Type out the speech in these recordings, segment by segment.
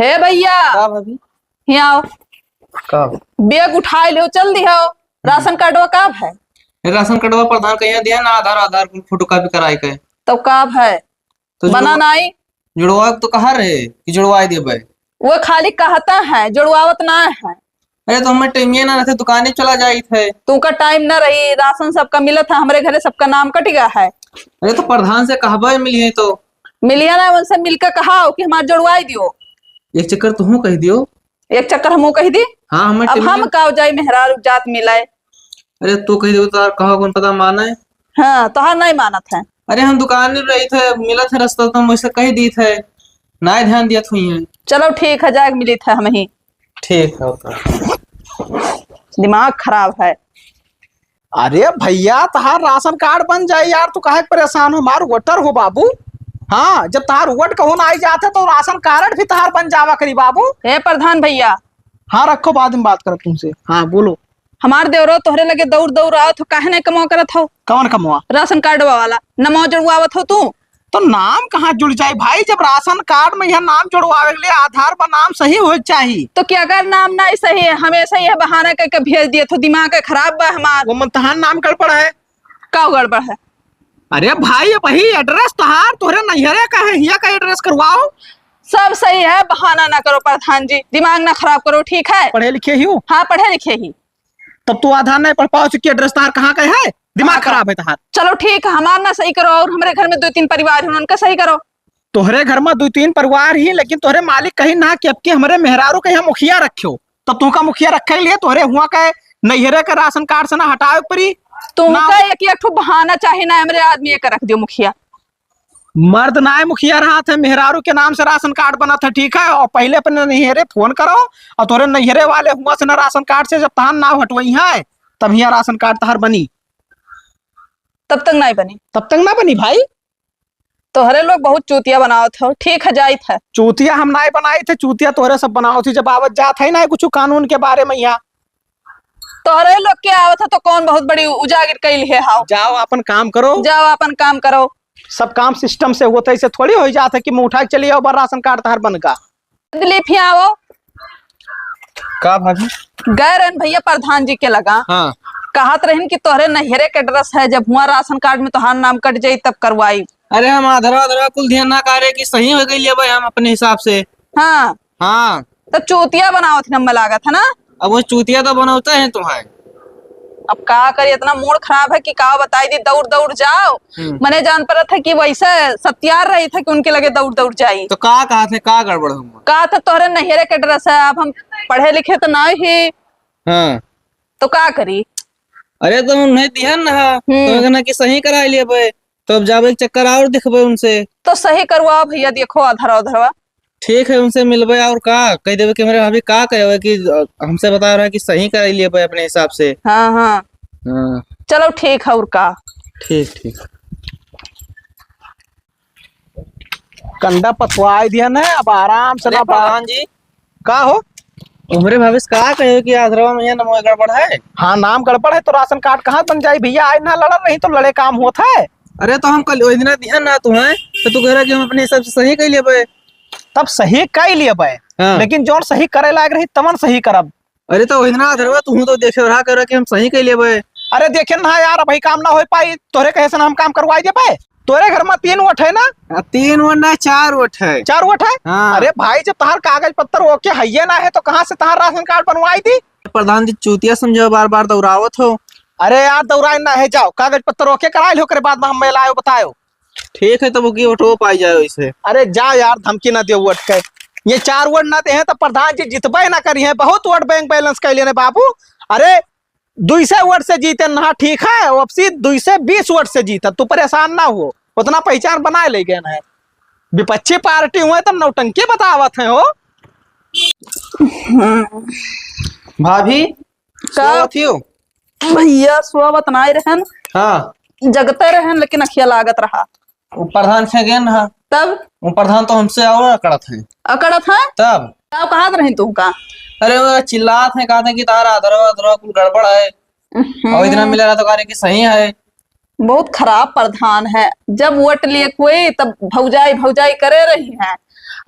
हे भैया का भाभी यहाँ आओ। का बैग उठाए लो, चल दियो। राशन कार्डवा कब है? राशन कार्डवा प्रधान कहिया दिया ना, आधार फोटो कॉपी कराई के तो कब है? तो बना नहीं। जुड़वा तो कहा रहे कि जुड़वा दे भाई। वो खाली कहता है, जुड़वावत ना है। अरे तो हमें टाइम ना रहते, दुकाने चला जाई थे। तू का टाइम न रही, राशन सबका मिला था, हमारे घरे सबका नाम कट गया है। अरे तो प्रधान से कहबा मिली है तो मिलिया ना, उनसे मिलकर कहा कि हमारे जुड़वाई दियो। एक चक्कर तुम कह दियो। एक चक्कर हमू कही दी। हाँ हमें अब हम का जाई मेहरारू जात मिलाए। अरे तू कह दो तो कहा कौन पता माना है। हाँ तोहार नहीं मानत है। अरे हम दुकान में रही थे, मिला था रास्ता तो हम वैसे कह दी थे, ना ध्यान दिया थी। चलो ठीक है, जाग मिली था हम ही। ठीक है। दिमाग खराब है। अरे भैया तहार राशन कार्ड बन जाए यार, तू काहे परेशान हो? मार वोटर हो बाबू। हाँ जब तहार वोट कहूं आई जाते तो राशन कार्ड भी तहार बन जावा करी बाबू। हे प्रधान भैया। हाँ रखो, बाद में बात करो तुमसे। हाँ बोलो। हमार देवरो तोहरे लगे दौड़ दौड़ आओ तो काहे नहीं कमाओ करत हो? कौन कमवा? राशन कार्ड वाला नमो जुड़वावत हो तू। तो नाम कहाँ जुड़ जाए भाई? जब राशन कार्ड में यह नाम जुड़वावे के लिए आधार पर नाम सही हो चाहिए। तो क्या अगर नाम नहीं सही है, हमेशा यह बहाना करके भेज दिए तो दिमाग खराब बा हमार। वो तहार नाम गड़बड़ है। का गड़बड़ है? अरे भाई वही एड्रेस तहार तोहरे नैहरे का है, हिया का एड्रेस करवाओ। सब सही है, बहाना ना करो प्रधान जी, दिमाग ना खराब करो, ठीक है? पढ़े लिखे ही हो? हाँ पढ़े लिखे ही। तब तू आधार नहीं पढ़ पाओ कि एड्रेस तहार कहाँ का है? दिमाग खराब है तहार। चलो ठीक है, हमार ना सही करो, और हमारे घर में 2-3 परिवार है, उनका सही करो। तोहरे घर में 2-3 परिवार ही, लेकिन तोहरे मालिक कहीं ना कि अब के हमारे मेहरारू के यहाँ मुखिया रखो। तब तू का मुखिया रखे लिए तोहरे हुआ का नैहरे के राशन कार्ड से ना हटावे परी। तुमका एक ठो बहाना चाहिए ना, हमारे आदमी एक रख दियो मुखिया। मर्द ना है मुखिया रहा था, मेहरारू के नाम से राशन कार्ड बना था, ठीक है? और पहले अपने नैहरे फोन करो, और तोहरे नैहरे वाले हुआ से ना राशन कार्ड से जब तहार नाम हटवई है तब यहाँ राशन कार्ड तहार बनी। तब तक नहीं बनी? तब तक ना बनी भाई। तोहरे लोग बहुत चूतिया बनाओ थे। ठीक है, जाई था। चूतिया हम ना बनाए थे, चूतिया तोहरे सब बनाओ थी। जब आवत जात है ना कुछ कानून के बारे में यहाँ। तोहरे लोग के आवत है तो कौन बहुत बड़ी उजागर कैली है? हाउ जाओ अपन काम करो। जाओ अपन काम करो। सब काम सिस्टम से होता है, ऐसे थोड़ी हो जाता है कि मुंह उठा के चलिए और राशन कार्ड तहार बन का। दिलीप ही आओ। का भाभी? गए रहन भैया प्रधान जी के लगा। हाँ कहत रहन कि तोहरे नैहरे के एड्रेस है, जब हुआ राशन कार्ड में तोहार नाम कट जाई तब करवाई। अरे हम आधार कुल ध्यान ना करे कि सही हो गई भाई, हम अपने हिसाब से। हाँ हाँ तो चूतिया बनाओ थे, नंबर लागत है ना। अब वो चूतिया तो बनौता है तुम्हारे। अब का करिए, इतना मूड खराब है कि का बताई दी, दौड़ दौड़ जाओ। मैंने जान पड़ा था कि वैसे सत्यार रही था कि उनके लगे दौड़ दौड़ जाई। तो का कहा थे, का गड़बड़ हुआ? कहा था तोहरे नैहरे के एड्रेस है, अब हम पढ़े लिखे तो नहीं ही। हाँ तो का करी? अरे तो उन्हें ध्यान ना तो ना कि सही करा लिए भाई, तो अब जावे एक चक्कर और दिखबे उनसे। तो सही करवाओ भैया, देखो आधार उधरवा। ठीक है उनसे मिलबे और का कह देवे कि मेरे भाभी का कहे कि हमसे बता रहा है कि सही करा लिए भाई अपने हिसाब से। हाँ हाँ हाँ चलो ठीक है। और का ठीक ठीक। कंधा पथवाई दिया ना, अब आराम से ना। प्रधान जी का हो? उमरे भाभी से का कहे कि आधारवा में नमो गड़बड़ है। हाँ नाम गड़बड़ है तो राशन कार्ड कहाँ बन जाए भैया? आज ना लड़ रही तो लड़े काम होता है। अरे तो हम कल दिन ध्यान ना तुम्हें, तो तू कह रहा कि हम अपने हिसाब से सही कर लिए भाई। तब सही कर लिए भाई। हाँ। लेकिन जो सही करे लायक रही तमन सही करब। अरे तो वही ना धरवा तू तो देखे रहा कर कि हम सही कर लिए भाई। अरे देखे ना यार, भाई काम ना हो पाई तोरे कहे से ना हम काम करवाई दे पाए। तोरे घर में 3 वोट है ना? 3 वोट ना 4 वोट है। 4 वोट है। हाँ। अरे भाई जब तहार कागज पत्तर ओके है ना है तो कहाँ से तहार राशन कार्ड बनवाई थी? प्रधान जी चूतिया समझो, बार बार दौरावत हो। अरे यार दौराई ना है, जाओ कागज पत्तर ओके कराए लो, बाद में हम मेल आयो बतायो। ठीक है तो वो की वोट हो पाई जाए वैसे। अरे जाओ यार, धमकी ना दियो वोट के। ये 4 वोट ना दे तो प्रधान जी जितबे ना करी है, बहुत वोट बैंक बैलेंस कैले ने बाबू। अरे 200 वोट से जीते ना, ठीक है? वापसी 220 वोट से जीता, तू परेशान ना हो, उतना पहचान बनाए ले गए ना। विपक्षी पार्टी हुए तो नौटंकी बतावत है हो। भाभी का थियो भैया स्वागत नहीं रहन, हाँ जगते रहन, लेकिन अखिया लागत रहा। वो प्रधान थे गए ना, तब वो प्रधान तो हमसे और अकड़त है। अकड़त है तब कहा रही तू का? अरे वो चिल्लात है, कहते कि तारा आधारवा कुल गड़बड़ है और इतना मिला रहा तो कह रहे कि सही है। बहुत खराब प्रधान है। जब वोट लिए कोई तब भौजाई भौजाई करे रही है,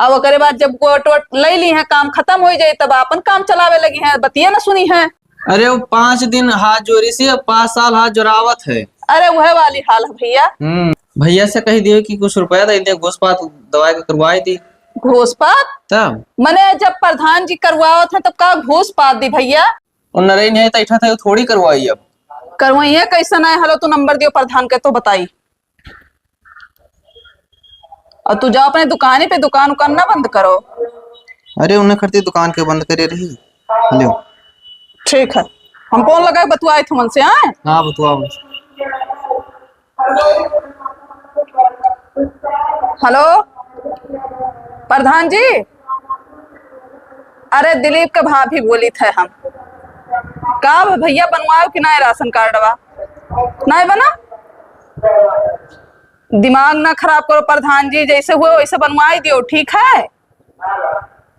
अब ओकरे बाद जब वोट वोट ले ली है, काम खत्म हो जाए तब अपन काम चलावे लगी है, बतिया ना सुनी है। अरे वो 5 दिन हाथ जोड़ी से 5 साल हाथ जोड़ावत है। अरे वह वाली हाल है भैया। भैया से कही दियो कि कुछ रुपया दे दे, घूस पात दवाई का करवाई दी। घूस पात तब मने जब प्रधान जी करवावत है तब का घूस पात दी भैया। और नरे नहीं तो इठा था थोड़ी करवाई। अब करवाई है कैसा ना है। हेलो तू नंबर दियो प्रधान के तो बताई। और तू जाओ अपने दुकान पे, दुकान उकान ना बंद करो। अरे उन्हें करती दुकान के बंद करे रही। लो ठीक है, हम फोन लगाए बतुआए थे मन से। हाँ बतुआ। हेलो प्रधान जी, अरे दिलीप के भाभी बोली थे हम। का भैया बनवाओ कि ना राशन कार्डवा? नहीं बना? दिमाग ना खराब करो प्रधान जी, जैसे हुए वैसे बनवाई दियो, ठीक है।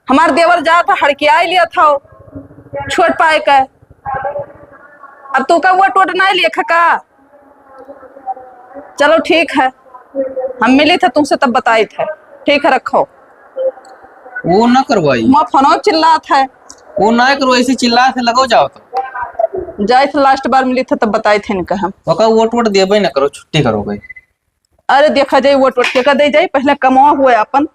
हमार देवर जा था हड़किया लिया था छोट पाए का। अब तू का वोट वोट नहीं लिया का? चलो ठीक है, हम मिले थे तुमसे तब बताए थे। ठीक है रखो। वो ना करवाई, वहाँ फोनो चिल्ला था। वो ना करवाई से चिल्ला थे। लगो जाओ तो जाए थे लास्ट बार मिले थे तब बताए थे इनका हम। वका वोट वोट देबे ना करो, छुट्टी करो गई। अरे देखा जाए वोट वोट के दे जाए, पहले कमाओ हुए अपन।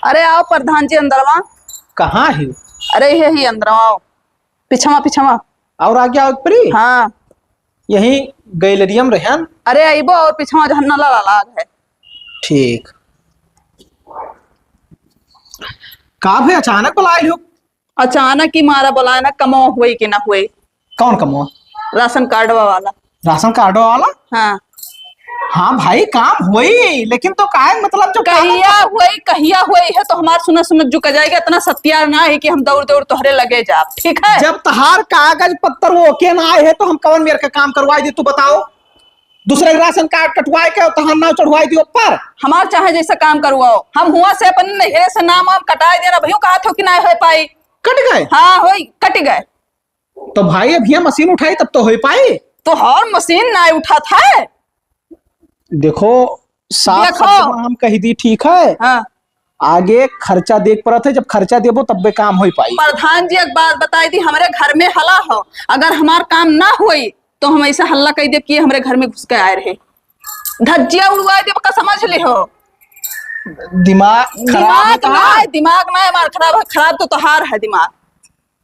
अरे आओ प्रधान जी अंदरवा। कहाँ है? अरे यही अंदरवा आओ, पिछवा पिछवा और आगे आओ परी। हाँ यही गैलरियम रहन। अरे आइबो और पिछवा जहन नाला लाग है। ठीक। का भाई अचानक बुलाए हो? अचानक ही मारा बोला ना, कमाओ हुई कि ना हुई। कौन कमो? राशन कार्ड वाला। राशन कार्ड वाला? हाँ हाँ भाई काम हुई, लेकिन तो काहे मतलब जो कहिया हुई है तो हमार सुना सुना झुक जाएगा। इतना सत्यार ना है कि हम दौड़ दौड़ तोहरे लगे जा, ठीक है। जब तहार कागज पत्तर वो ओके ना आए है तो हम कवन मेरे का काम करवाई दी? तू बताओ। दूसरे राशन कार्ड कटवाए के तहार नाम चढ़वाई दी ऊपर। हमार चाहे जैसा काम करवाओ। हम हुआ से अपन नहरे से नाम वाम कटाए देना भैया, कहा थे कि ना हो पाई। कट गए? हाँ हो कट गए। तो भाई अभी मशीन उठाई तब तो हो पाई। तो हर मशीन ना उठा था। देखो साफ देखो। शब्द में हम कही दी, ठीक है। हाँ। आगे खर्चा देख पड़ा थे, जब खर्चा देबो तब बे काम हो पाई। प्रधान जी एक बात बताई थी, हमारे घर में हला हो, अगर हमार काम ना हुई तो हम ऐसा हल्ला कह दे कि हमारे घर में घुस के आए रहे, धज्जिया उड़वा दे का समझ ले हो। दिमाग खराब है। दिमाग ना हमारा खराब है, खराब तो तोहार है दिमाग।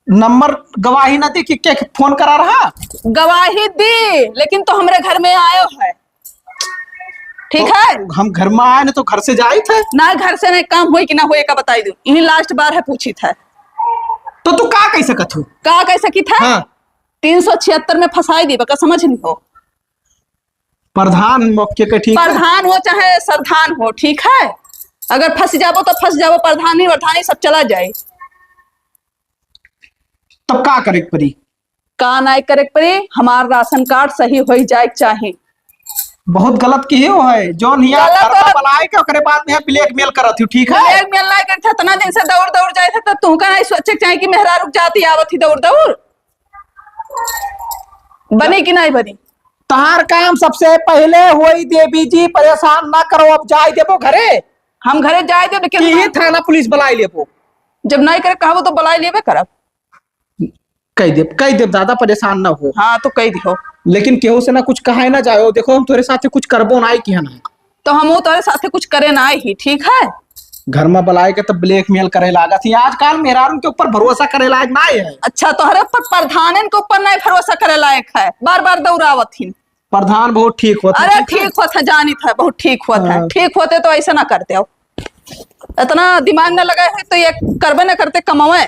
नंबर गवाही ना दी कि क्या फोन करा रहा? गवाही दी, लेकिन तो हमारे घर में आयो है, ठीक तो है। हम घर में आए ना तो घर से जाए थे ना, घर से नहीं काम हुई कि ना हुई का बताई दू। यही लास्ट बार है पूछी था। तो तू का कह सकत हो? का कह सकी था? हाँ। 376 में फंसाई दी बका, समझ नहीं हो। प्रधान मौके के, ठीक है। प्रधान हो चाहे सरधान हो, ठीक है। अगर फंस जाबो तो फंस जाबो, प्रधानी वर्धानी सब चला जाए। तब का करे परी? का नाय करे परी, हमार राशन कार्ड सही हो जाए चाहिए। बहुत गलत की हो है जो निया बनाए के ओकरे बाद में ब्लैकमेल करत हूं, ठीक है। ब्लैकमेल ना करता तना दिन से दौड़ दौड़ जाए थे, तब तू का नहीं सोचे चाहिए कि मेहरा रुक जाती आवत ही दौड़ दौड़। बनी कि नहीं बनी? तहार काम सबसे पहले होई देवी जी, परेशान ना करो। अब जाए देबो घरे। हम घरे जाए दे, लेकिन कि थाना पुलिस बुलाई लेबो। जब नहीं करे कहबो तो बुलाई लेबे करब। कह देब दादा, परेशान ना हो। हाँ तो कह दियो, लेकिन केहू से ना कुछ कहा ना जाओ। देखो हम तोरे साथे कुछ करबो ना की है ना, तो हम तोरे साथे कुछ करे ना ही, ठीक है। घर में बुलाए के तब ब्लैकमेल करे लागा थी। आजकल मेहरारू के ऊपर भरोसा करे लायक ना है। अच्छा तोहरे ऊपर प्रधान के ऊपर नहीं भरोसा करे लायक है, बार बार दौड़ावत ही। प्रधान बहुत ठीक होता। अरे ठीक होता, जानी था बहुत ठीक होता है। ठीक होते तो ऐसा ना करते हो, इतना दिमाग ना लगाए है तो ये करबे ना करते, कमावे।